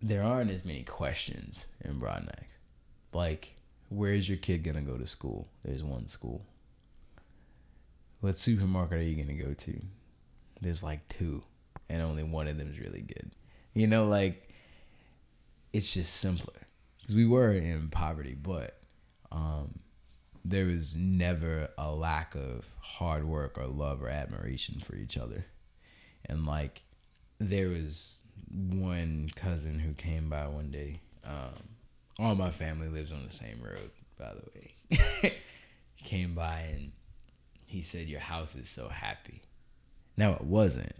there aren't as many questions in Broadneck. Like, where's your kid gonna go to school? There's one school. What supermarket are you gonna go to? There's like two, and only one of them is really good. You know, like, it's just simpler. Because we were in poverty, but there was never a lack of hard work or love or admiration for each other. And like, there was one cousin who came by one day. All my family lives on the same road, by the way. He came by and he said, "Your house is so happy." Now, it wasn't,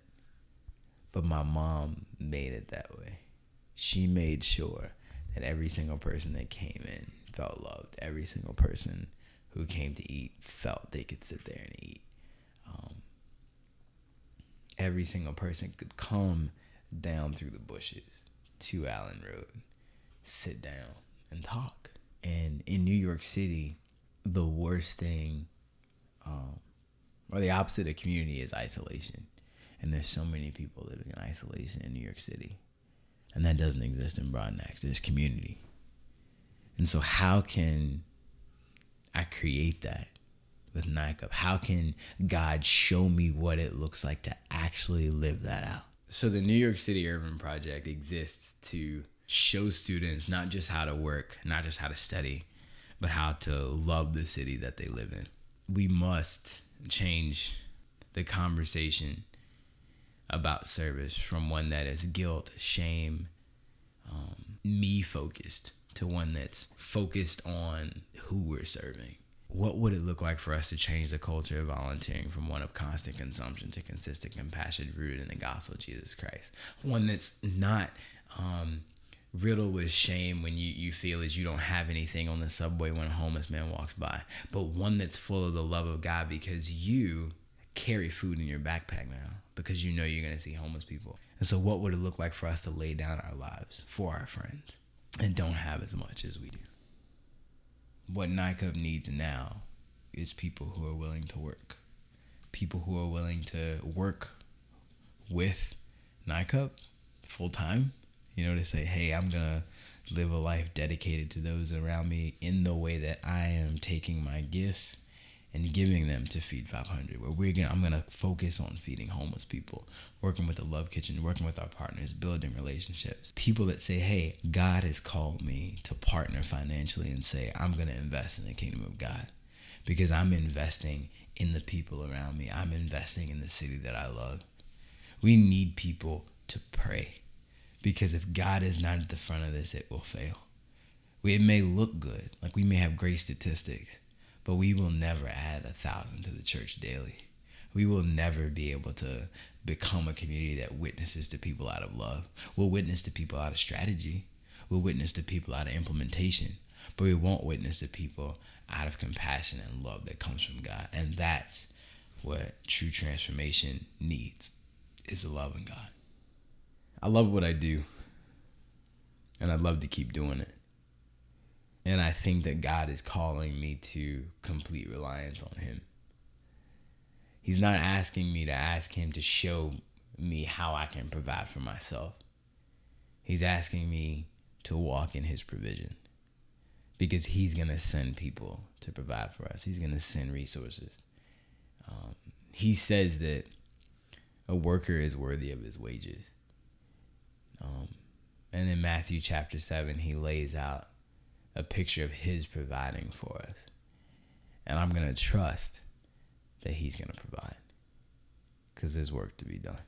but my mom made it that way. She made sure that every single person that came in felt loved. Every single person who came to eat felt they could sit there and eat. Every single person could come down through the bushes to Allen Road, sit down and talk. And in New York City, the worst thing, or the opposite of community, is isolation. And there's so many people living in isolation in New York City. And that doesn't exist in Broadneck. There's community. And so how can I create that with NICUP? How can God show me what it looks like to actually live that out? So the New York City Urban Project exists to show students not just how to work, not just how to study, but how to love the city that they live in. We must change the conversation about service from one that is guilt, shame, me focused, to one that's focused on who we're serving. What would it look like for us to change the culture of volunteering from one of constant consumption to consistent compassion rooted in the gospel of Jesus Christ? One that's not riddled with shame when you feel as you don't have anything on the subway when a homeless man walks by, but one that's full of the love of God because you carry food in your backpack now because you know you're going to see homeless people. And so what would it look like for us to lay down our lives for our friends and don't have as much as we do? What NICUP needs now is people who are willing to work. People who are willing to work with NICUP full time. You know, to say, hey, I'm going to live a life dedicated to those around me in the way that I am taking my gifts and giving them to Feed 500, where I'm going to focus on feeding homeless people, working with the Love Kitchen, working with our partners, building relationships. People that say, hey, God has called me to partner financially and say, I'm going to invest in the kingdom of God because I'm investing in the people around me. I'm investing in the city that I love. We need people to pray because if God is not at the front of this, it will fail. It may look good, like we may have great statistics, but we will never add 1,000 to the church daily. We will never be able to become a community that witnesses to people out of love. We'll witness to people out of strategy. We'll witness to people out of implementation. But we won't witness to people out of compassion and love that comes from God. And that's what true transformation needs, is the love of God. I love what I do, and I'd love to keep doing it. And I think that God is calling me to complete reliance on him. He's not asking me to ask him to show me how I can provide for myself. He's asking me to walk in his provision because he's going to send people to provide for us. He's going to send resources. He says that a worker is worthy of his wages. And in Matthew chapter 7, he lays out a picture of his providing for us. And I'm going to trust that he's going to provide because there's work to be done.